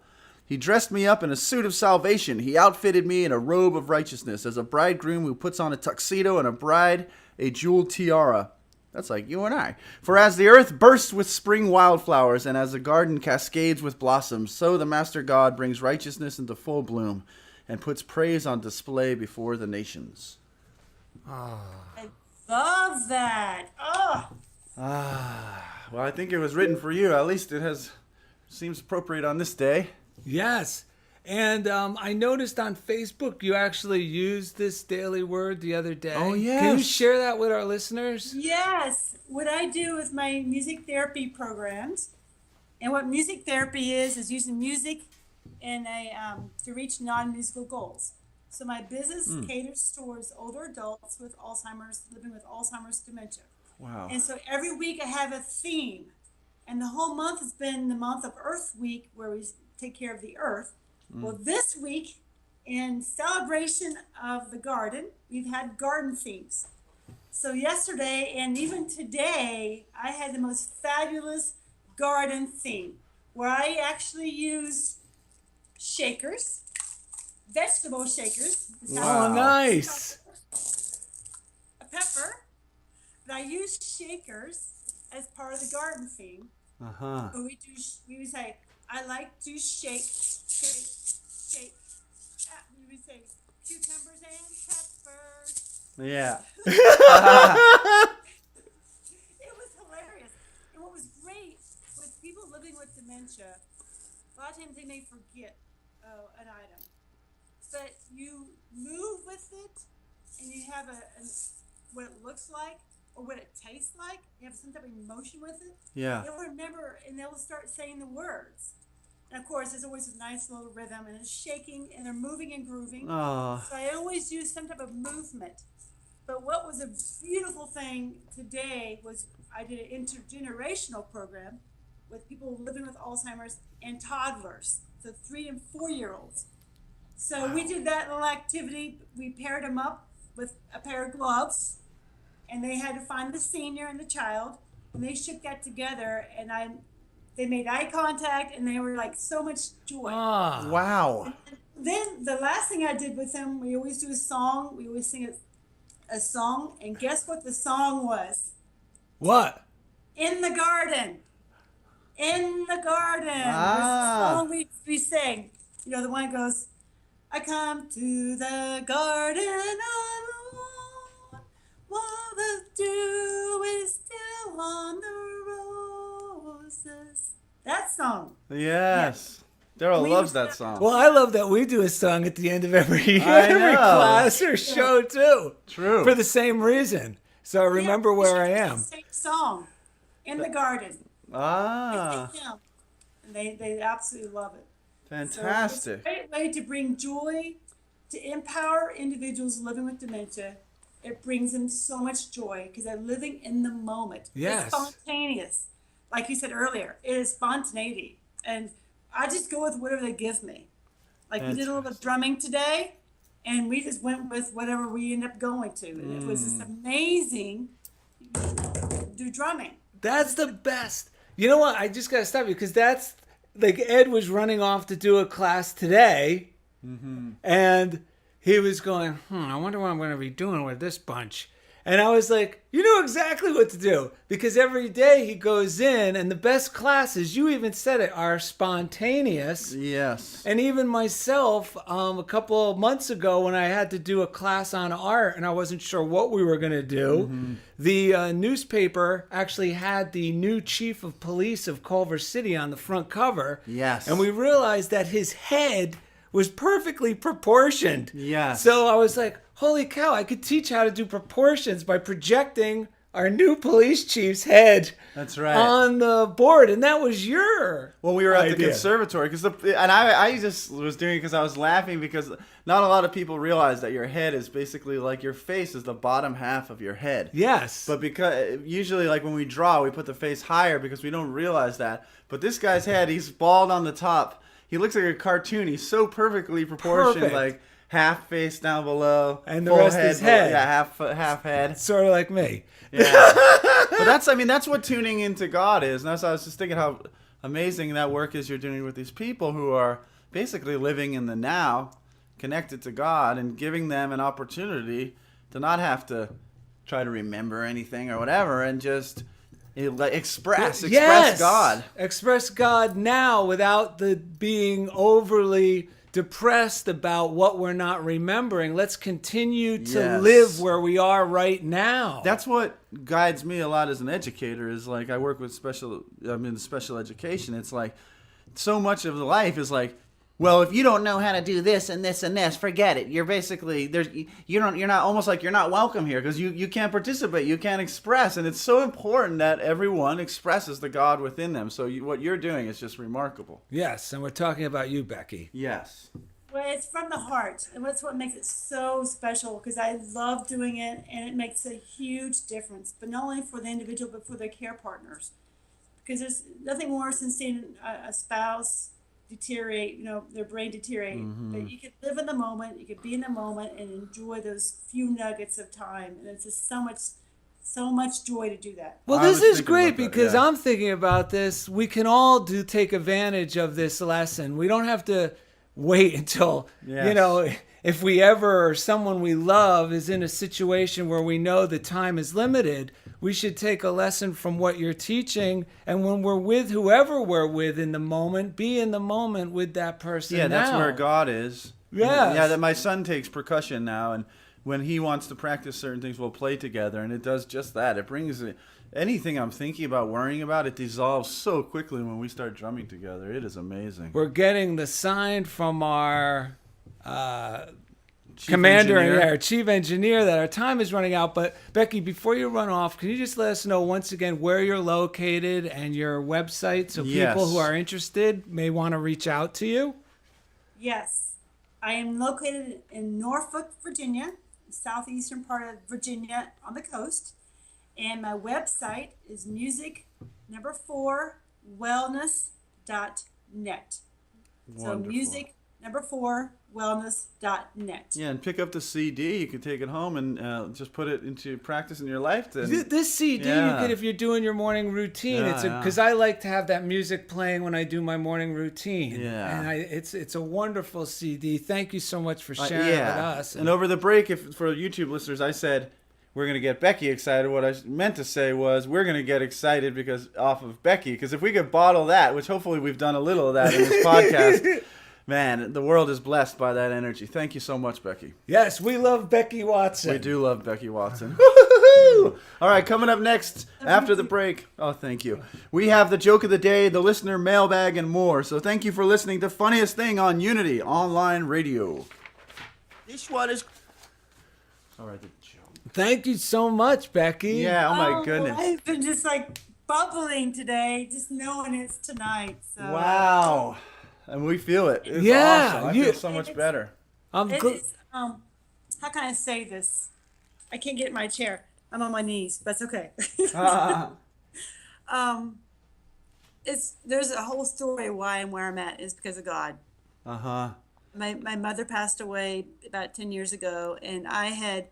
He dressed me up in a suit of salvation. He outfitted me in a robe of righteousness, as a bridegroom who puts on a tuxedo and a bride a jeweled tiara. That's like you and I. For as the earth bursts with spring wildflowers, and as the garden cascades with blossoms, so the Master God brings righteousness into full bloom and puts praise on display before the nations. I love that. Oh, Well, I think it was written for you. At least it seems appropriate on this day. Yes. And I noticed on Facebook you actually used this daily word the other day. Oh, Can you yes. share that with our listeners? yes. What I do with my music therapy programs, and what music therapy is using music in to reach non-musical goals. So my business caters towards older adults with Alzheimer's, living with Alzheimer's dementia. Wow. And so every week I have a theme. And the whole month has been the month of Earth Week, where we take care of the earth. Well, this week, in celebration of the garden, we've had garden themes. So yesterday and even today, I had the most fabulous garden theme, where I actually used shakers, vegetable shakers. Oh, nice. A pepper, but I used shakers as part of the garden theme. Uh-huh. But we would say, I like to shake, shake, shake. We would say cucumbers and peppers. Yeah. It was hilarious. And what was great with people living with dementia, a lot of times they may forget an item. But you move with it, and you have what it looks like or what it tastes like. You have some type of emotion with it. Yeah. They'll remember, and they'll start saying the words. And of course, there's always a nice little rhythm, and it's shaking, and they're moving and grooving. Oh. So I always use some type of movement. But what was a beautiful thing today was I did an intergenerational program with people living with Alzheimer's and toddlers, so 3 and 4-year-olds. So we did that little activity. We paired them up with a pair of gloves, and they had to find the senior and the child, and they shook that together, and they made eye contact, and they were like so much joy. Ah. Wow. Then the last thing I did with them, we always do a song. We always sing a song, and guess what the song was? What? In the Garden. In the Garden. Ah. The song we sing. You know, the one that goes, I come to the garden alone, while the dew is still on the roses. That song. Yes. Daryl We loves used that to- song. Well, I love that we do a song at the end of every I every know. class or show too. True. For the same reason. So I remember Yeah, we where I should do am. the same song. In the Garden. Ah. Yeah. And they absolutely love it. So Fantastic. it's a great way to bring joy, to empower individuals living with dementia. It brings them so much joy because they're living in the moment. Yes. It's spontaneous. Like you said earlier, it is spontaneity. And I just go with whatever they give me. Like we did a little bit of drumming today, and we just went with whatever we end up going to. And it was just amazing to do drumming. That's the best. You know what? I just got to stop you because that's like Ed was running off to do a class today, and he was going, I wonder what I'm going to be doing with this bunch. And I was like, you know exactly what to do because every day he goes in, and the best classes, you even said it, are spontaneous. Yes. And even myself, a couple of months ago when I had to do a class on art and I wasn't sure what we were going to do, the newspaper actually had the new chief of police of Culver City on the front cover. Yes. And we realized that his head was perfectly proportioned. Yes. So I was like, holy cow, I could teach how to do proportions by projecting our new police chief's head That's right. on the board. And that was your When we were at the idea. conservatory, I just was doing it because I was laughing because not a lot of people realize that your head is basically like your face is the bottom half of your head. Yes. But because usually like when we draw, we put the face higher because we don't realize that. But this guy's head, he's bald on the top. He looks like a cartoon. He's so perfectly proportioned, Perfect. like half face down below, And the full rest is head. Yeah, half head. Sort of like me. Yeah. But that's what tuning into God is. And that's why I was just thinking how amazing that work is you're doing with these people who are basically living in the now, connected to God, and giving them an opportunity to not have to try to remember anything or whatever, and just express God. Express God now without the being overly depressed about what we're not remembering. Let's continue to Yes. live where we are right now. That's what guides me a lot as an educator. Is like I work with special education. It's like so much of the life is like, Well, if you don't know how to do this and this and this, forget it. You're basically you're not almost like you're not welcome here because you can't participate, you can't express, and it's so important that everyone expresses the God within them. So what you're doing is just remarkable. Yes, and we're talking about you, Becky. Yes. Well, it's from the heart, and that's what makes it so special, because I love doing it, and it makes a huge difference, but not only for the individual, but for their care partners. Because there's nothing worse than seeing a spouse deteriorate, their brain deteriorate. But you can live in the moment, you can be in the moment and enjoy those few nuggets of time. And it's just so much joy to do that. Well, I this was is thinking great about that, because yeah. I'm thinking about this. We can all take advantage of this lesson. We don't have to wait until, Yes. if we ever, or someone we love is in a situation where we know the time is limited, we should take a lesson from what you're teaching. And when we're with whoever we're with in the moment, be in the moment with that person. Yeah, that's now. where God is. Yes. Yeah, that my son takes percussion now, and when he wants to practice certain things, we'll play together, and it does just that. It brings anything I'm thinking about, worrying about, it dissolves so quickly when we start drumming together. It is amazing. We're getting the sign from our Chief commander engineer. and our chief engineer that our time is running out. But Becky, before you run off, can you just let us know once again where you're located and your website, so Yes. people who are interested may want to reach out to you? Yes, I am located in Norfolk, Virginia, southeastern part of Virginia on the coast. And my website is music4wellness.net. So Wonderful. music4wellness.net. Yeah, and pick up the CD. You can take it home and just put it into practice in your life. Then. This CD Yeah. you could, if you're doing your morning routine. Yeah, Because I like to have that music playing when I do my morning routine. Yeah. And it's a wonderful CD. Thank you so much for sharing it with us. And over the break, for YouTube listeners, I said we're going to get Becky excited. What I meant to say was we're going to get excited because off of Becky. Because if we could bottle that, which hopefully we've done a little of that in this podcast, man, the world is blessed by that energy. Thank you so much, Becky. Yes, we love Becky Watson. We do love Becky Watson. Woo-hoo-hoo! All right, coming up next after the break. Oh, thank you. We have the joke of the day, the listener mailbag, and more. So thank you for listening to Funniest Thing on Unity Online Radio. This one is All right, the joke. Thank you so much, Becky. Yeah, oh my goodness. I've been just bubbling today, just knowing it's tonight. So Wow. And we feel it. It's Yeah, awesome. I you- feel so much better. I'm It gl- is, how can I say this? I can't get in my chair. I'm on my knees, but it's okay. There's a whole story why I'm where I'm at is because of God. Uh-huh. My mother passed away about 10 years ago, and I had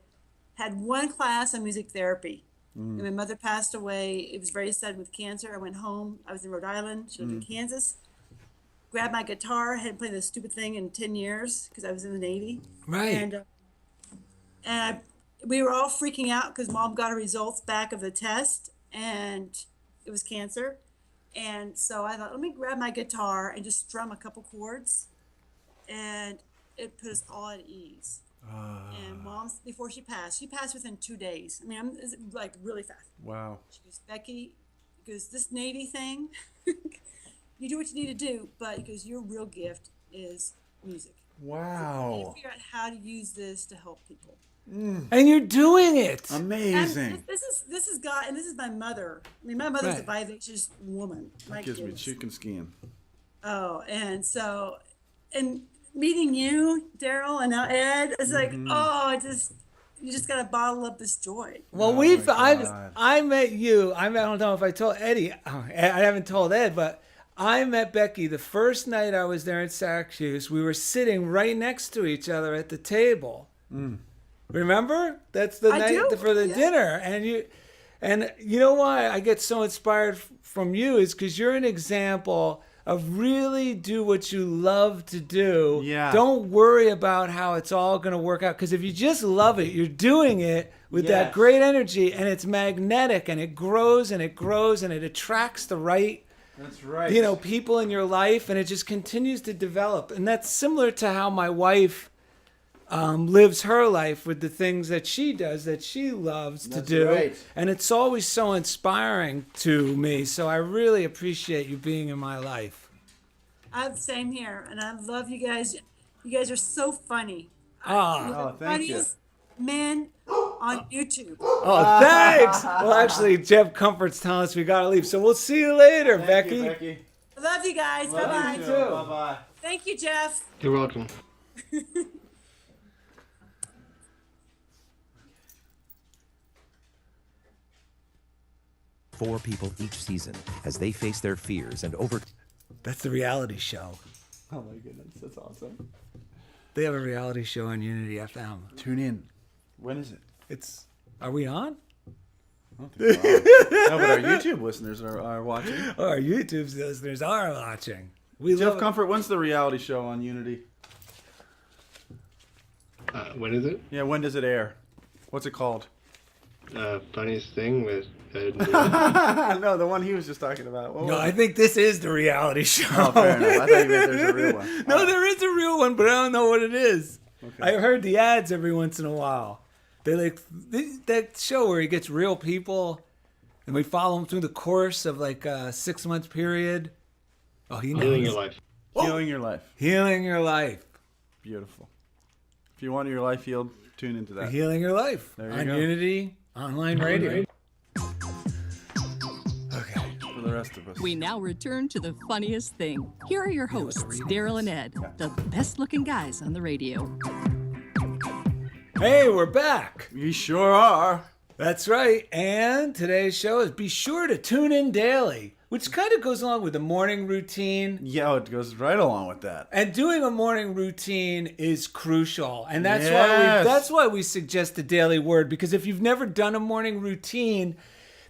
one class on music therapy. And my mother passed away. It was very sudden with cancer. I went home. I was in Rhode Island. She lived in Kansas. Grabbed my guitar. Hadn't played this stupid thing in 10 years because I was in the Navy. right. And we were all freaking out because Mom got her results back of the test, and it was cancer. And so I thought, let me grab my guitar and just strum a couple chords. And it put us all at ease. And Mom, before she passed within 2 days. I mean, it's like really fast. Wow. She goes, Becky, because this Navy thing, you do what you need to do, but because your real gift is music. You Wow. figure out how to use this to help people. And you're doing it. Amazing. And this is God, and this is my mother. I mean, my mother's a Right. vivacious woman. My Gives me goodness. chicken skiing. Oh, and so, and meeting you, Daryl, and now Ed, it's like, you just gotta bottle up this joy. Well, my God. I met you. I don't know if I told Eddie. I haven't told Ed, but I met Becky the first night I was there in Syracuse. We were sitting right next to each other at the table. Remember? That's the I night do, for the yeah. dinner, and you know why I get so inspired from you is because you're an example really do what you love to do. Yeah. Don't worry about how it's all going to work out. Because if you just love it, you're doing it with that Yes. great energy, and it's magnetic, and it grows and it grows, and it attracts the right, That's right. people in your life, and it just continues to develop. And that's similar to how my wife lives her life with the things that she does, that she loves to That's do. right. And it's always so inspiring to me. So I really appreciate you being in my life. Same here, and I love you guys. You guys are so funny. Ah. You're the Oh, thank you. funniest men on YouTube. Oh, thanks. Well, actually, Jeff Comfort's telling us we got to leave. So we'll see you later, Thank Becky. you, Becky. I love you guys. Bye bye. you too. Bye-bye. Thank you, Jeff. You're welcome. 4 people each season as they face their fears and over. That's the reality show. Oh my goodness, that's awesome. They have a reality show on Unity FM. Tune in. When is it? Are we on? I don't think we're on. No, but our YouTube listeners are watching. Oh, our YouTube listeners are watching. We Jeff love Comfort, when's the reality show on Unity? When is it? Yeah, when does it air? What's it called? Funniest thing with Ed and Dean. No, the one he was just talking about. What No, was I it? think this is the reality show. Oh, fair enough. I thought you meant there's a real one. No, there is a real one, but I don't know what it is. Okay. I heard the ads every once in a while. That show where he gets real people, and we follow him through the course of like a 6-month period. Oh, he knows. Healing your life. Healing your life. Healing your life. Beautiful. If you want your life healed, tune into that. Healing your life There you on go. Unity Online Radio. Okay. For the rest of us. We now return to the funniest thing. Here are your hosts, Daryl and Ed, the best looking guys on the radio. Hey, we're back. We sure are. That's right. And today's show is be sure to tune in daily, which kind of goes along with the morning routine. Yeah, it goes right along with that. And doing a morning routine is crucial. And Yes. that's why we suggest the daily word, because if you've never done a morning routine,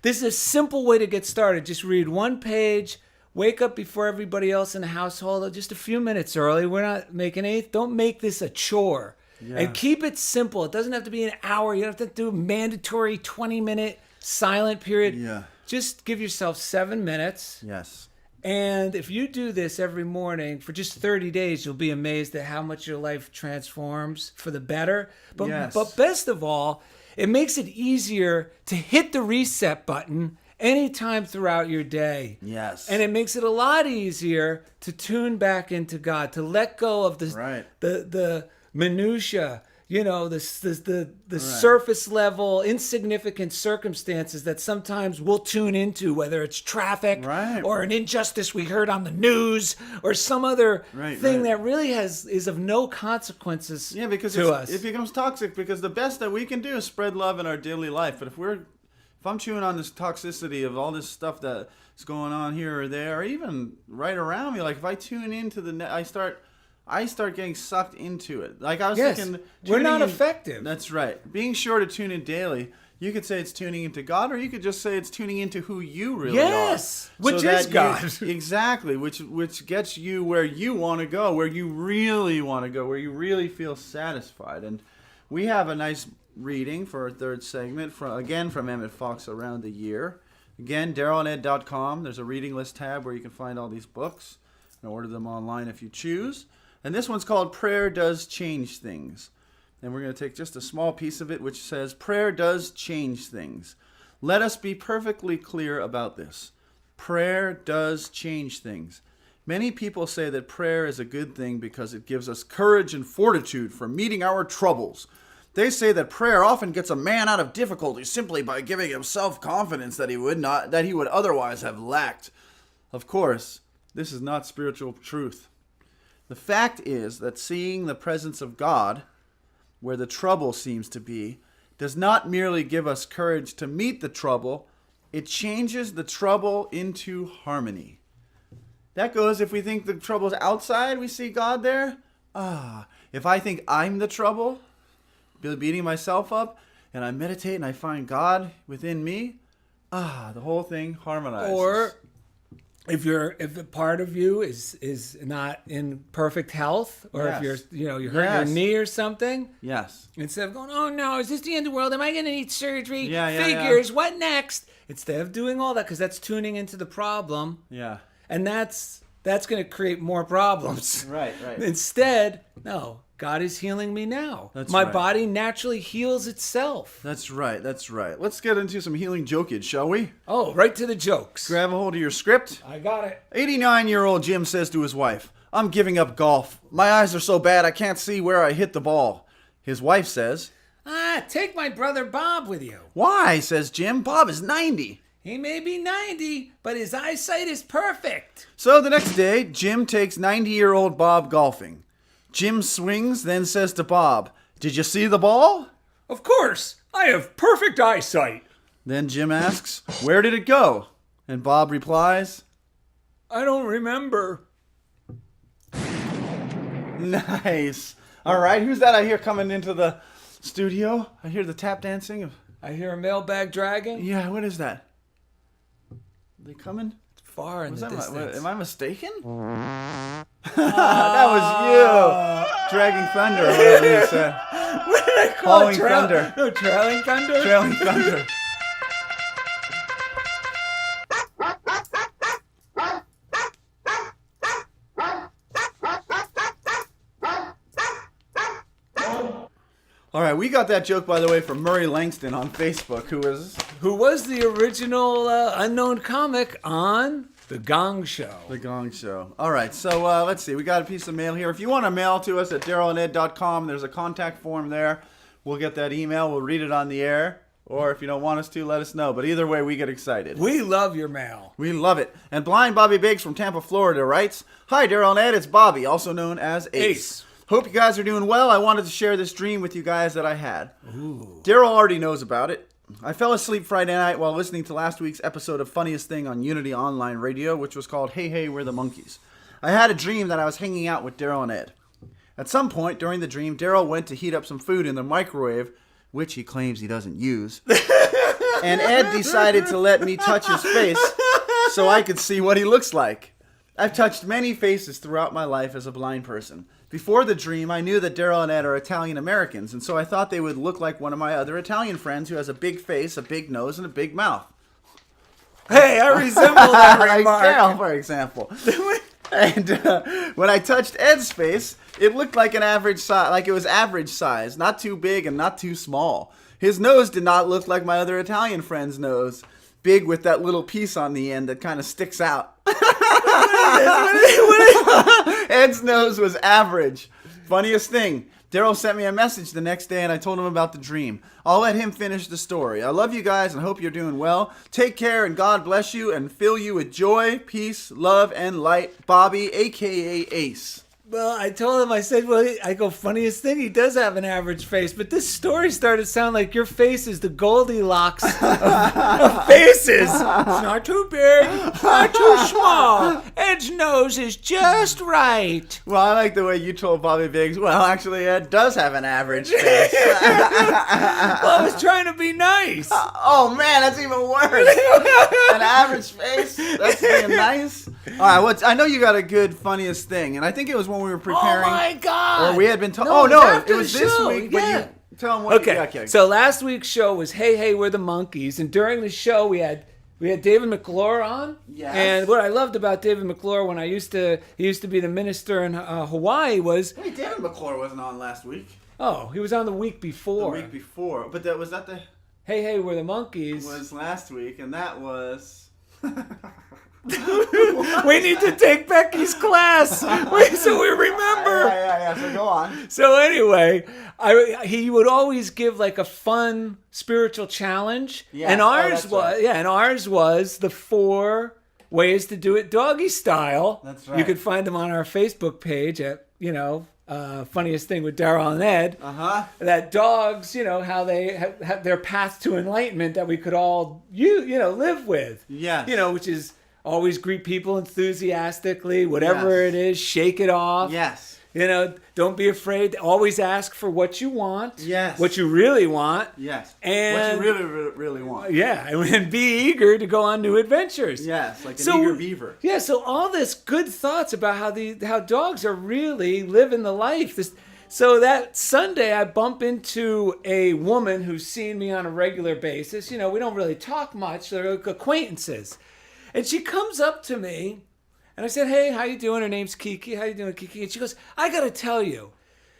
this is a simple way to get started. Just read one page, wake up before everybody else in the household, just a few minutes early. We're not making don't make this a chore. And keep it simple. It doesn't have to be an hour. You don't have to do a mandatory 20-minute silent period. Yeah. Just give yourself 7 minutes. Yes. And if you do this every morning for just 30 days, you'll be amazed at how much your life transforms for the better. Yes. But best of all, it makes it easier to hit the reset button anytime throughout your day. Yes. And it makes it a lot easier to tune back into God, to let go of the minutia, the surface level, insignificant circumstances that sometimes we'll tune into, whether it's traffic or an injustice we heard on the news or some other thing that really is of no consequences because to us. it becomes toxic, because the best that we can do is spread love in our daily life. But if I'm chewing on this toxicity of all this stuff that's going on here or there, or even right around me, like if I tune into I start getting sucked into it. Like I was thinking, we're not tuning in- effective. That's right. Being sure to tune in daily. You could say it's tuning into God, or you could just say it's tuning into who you really are. Which that is God. Exactly. Which gets you where you want to go, where you really want to go, where you really feel satisfied. And we have a nice reading for our third segment from Emmett Fox, Around the Year. Again, DarylandEd.com. There's a reading list tab where you can find all these books and order them online if you choose. And this one's called Prayer Does Change Things. And we're going to take just a small piece of it, which says, prayer does change things. Let us be perfectly clear about this. Prayer does change things. Many people say that prayer is a good thing because it gives us courage and fortitude for meeting our troubles. They say that prayer often gets a man out of difficulty simply by giving him self-confidence that he would otherwise have lacked. Of course, this is not spiritual truth. The fact is that seeing the presence of God, where the trouble seems to be, does not merely give us courage to meet the trouble, it changes the trouble into harmony. That goes if we think the trouble's outside, we see God there. If I think I'm the trouble, beating myself up, and I meditate and I find God within me, the whole thing harmonizes. Or if a part of you is not in perfect health, or if Yes. you hurt your Yes. knee or something, Yes. instead of going, oh no, is this the end of the world? Am I going to need surgery? Yeah, Figures, what next? Instead of doing all that, because that's tuning into the problem, Yeah. and that's going to create more problems. Right. Instead, no, God is healing me now. That's My right. body naturally heals itself. That's right. Let's get into some healing jokage, shall we? Oh, right to the jokes. Grab a hold of your script. I got it. 89-year-old Jim says to his wife, I'm giving up golf. My eyes are so bad I can't see where I hit the ball. His wife says, Take my brother Bob with you. why? Says Jim. Bob is 90. He may be 90, but his eyesight is perfect. So the next day, Jim takes 90-year-old Bob golfing. Jim swings, then says to Bob, did you see the ball? Of course, I have perfect eyesight. Then Jim asks, where did it go? And Bob replies, I don't remember. nice. All right, who's that I hear coming into the studio? I hear the tap dancing. I hear a mailbag dragging. Yeah, what is that? They coming? Far in Was the that distance. am I mistaken? That was you. Dragging thunder. Or whatever you said. What did I call Howling it? thunder. No, trailing thunder? Trailing thunder. All right, we got that joke, by the way, from Murray Langston on Facebook, Who was the original unknown comic on The Gong Show. The Gong Show. All right, so let's see. We got a piece of mail here. If you want to mail to us at DarylandEd.com, there's a contact form there. We'll get that email. We'll read it on the air. Or if you don't want us to, let us know. But either way, we get excited. We love your mail. We love it. And Blind Bobby Biggs from Tampa, Florida writes, hi, Daryl and Ed. It's Bobby, also known as Ace. Hope you guys are doing well. I wanted to share this dream with you guys that I had. Daryl already knows about it. I fell asleep Friday night while listening to last week's episode of Funniest Thing on Unity Online Radio, which was called Hey Hey, We're the Monkeys. I had a dream that I was hanging out with Daryl and Ed. At some point during the dream, Daryl went to heat up some food in the microwave, which he claims he doesn't use. And Ed decided to let me touch his face so I could see what he looks like. I've touched many faces throughout my life as a blind person. Before the dream, I knew that Daryl and Ed are Italian Americans, and so I thought they would look like one of my other Italian friends who has a big face, a big nose, and a big mouth. Hey, I resemble that Like remark. Daryl, for example. And when I touched Ed's face, it looked like an average size, like it was average size, not too big and not too small. His nose did not look like my other Italian friend's nose, big with that little piece on the end that kind of sticks out. Ed's nose was average. Funniest thing, Daryl sent me a message the next day and I told him about the dream. I'll let him finish the story. I love you guys and hope you're doing well. Take care and God bless you and fill you with joy, peace, love, and light. Bobby, a.k.a. Ace. Well, I told him, I said, funniest thing, he does have an average face, but this story started to sound like your face is the Goldilocks of faces. It's not too big, not too small. Ed's nose is just right. Well, I like the way you told Bobby Biggs, well, actually, Ed does have an average face. Well, I was trying to be nice. Oh, man, that's even worse. An average face? That's being nice? All right, I know you got a good funniest thing, and I think it was when we were preparing. Oh, my God. Or we had been talking. No, Oh, it was no, after it was the this show, week. yeah. But you tell them what Okay. you okay. So last week's show was Hey Hey We're the Monkeys, and during the show we had David McClure on. Yes. And what I loved about David McClure when he used to be the minister in Hawaii was Wait, David McClure wasn't on last week. he was on the week The before. week before. But was that the Hey Hey We're the Monkeys. was last week, and that was. We need to take Becky's class so we remember. Yeah. So go on. So anyway, he would always give like a fun spiritual challenge, Yes. and Oh, ours that's was right. and ours was the 4 ways to do it doggy style. That's You right. could find them on our Facebook page at Funniest Thing with Daryl and Ed. That dogs, how they have their path to enlightenment that we could all live with. Yes. Which is always greet people enthusiastically, whatever Yes. it is, shake it off. Yes. You know, don't be afraid. Always ask for what you want. Yes. What you really want. Yes. And what you really want. yeah, and be eager to go on new adventures. Yes, like an eager beaver. Yeah, so all this good thoughts about how dogs are really living the life. So that Sunday, I bump into a woman who's seen me on a regular basis. You know, we don't really talk much. They're like acquaintances. And she comes up to me, and I said, hey, how you doing? Her name's Kiki. How you doing, Kiki? And she goes, I got to tell you,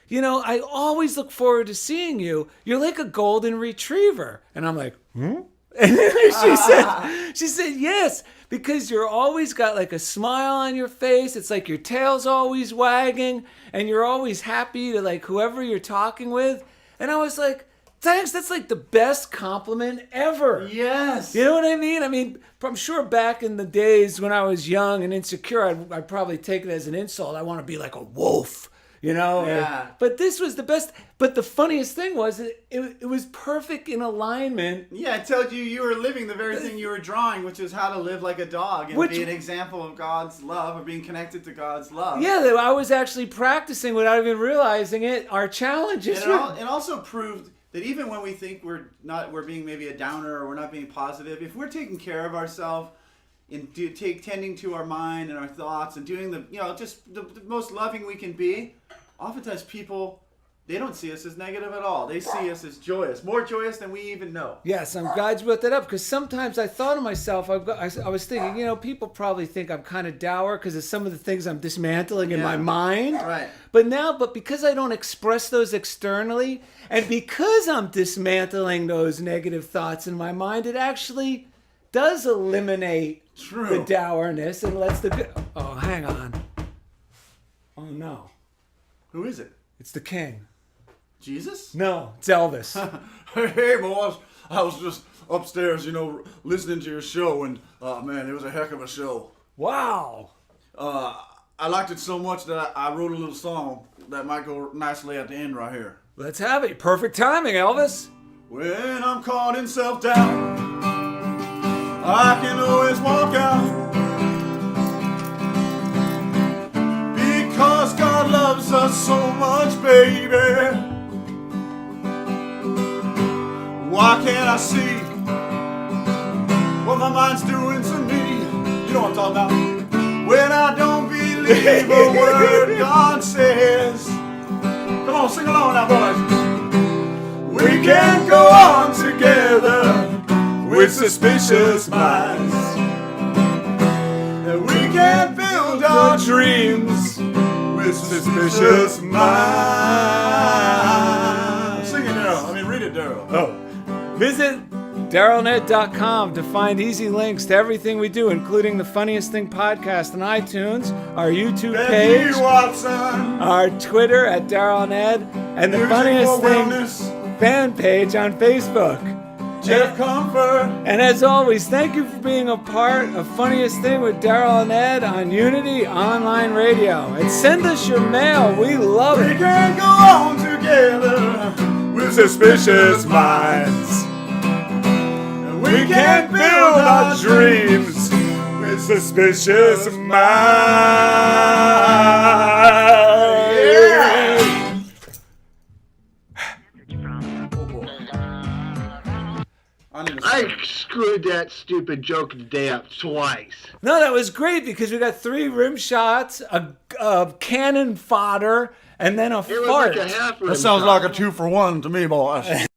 you know, I always look forward to seeing you. You're like a golden retriever. And I'm like, hmm? And then she said, yes, because you're always got like a smile on your face. It's like your tail's always wagging and you're always happy to like whoever you're talking with. And I was like, thanks. That's like the best compliment ever. Yes. You know what I mean? I mean, I'm sure back in the days when I was young and insecure, I'd probably take it as an insult. I want to be like a wolf. You know, Yeah. But this was the best. But the funniest thing was it was perfect in alignment. Yeah, I told you were living the very thing you were drawing, which is how to live like a dog and be an example of God's love or being connected to God's love. Yeah, that I was actually practicing without even realizing it. Our challenges. And it also proved that even when we think we're being maybe a downer or we're not being positive, if we're taking care of ourselves and tending to our mind and our thoughts and doing just the most loving we can be, oftentimes people, they don't see us as negative at all. They see us as joyous, more joyous than we even know. Yes, I'm glad you brought that up because sometimes I thought to myself, I was thinking, you know, people probably think I'm kind of dour because of some of the things I'm dismantling in my mind. Right. But because I don't express those externally and because I'm dismantling those negative thoughts in my mind, it actually does eliminate the dourness and lets the good. Oh, hang on. Oh, no. Who is it? It's the king. Jesus? No, it's Elvis. Hey, boys. I was just upstairs, listening to your show, and man, it was a heck of a show. Wow. I liked it so much that I wrote a little song that might go nicely at the end right here. Let's have it. Perfect timing, Elvis. When I'm caught in self-doubt, I can always walk out. Because God loves us so much, baby. Why can't I see what my mind's doing to me? You know what I'm talking about. When I don't believe a word God says. Come on, sing along now, boys. We can't go on together with suspicious minds. And we can't build our dreams with suspicious minds. Sing it, Daryl. Read it, Daryl. Oh. Visit DarylNet.com to find easy links to everything we do, including the Funniest Thing podcast on iTunes, our YouTube page, our Twitter at DarylNed, and the Funniest Thing fan page on Facebook. Jeff Comfort. And as always, thank you for being a part of Funniest Thing with Daryl and Ed on Unity Online Radio. And send us your mail. We love it. We can go on together with suspicious minds. And we can build our dreams with suspicious minds. Yeah. I screwed that stupid joke today up twice. No, that was great because we got 3 rim shots, a cannon fodder, and then a fart. Like a half rim That sounds shot. like a 2-for-1 to me, boys.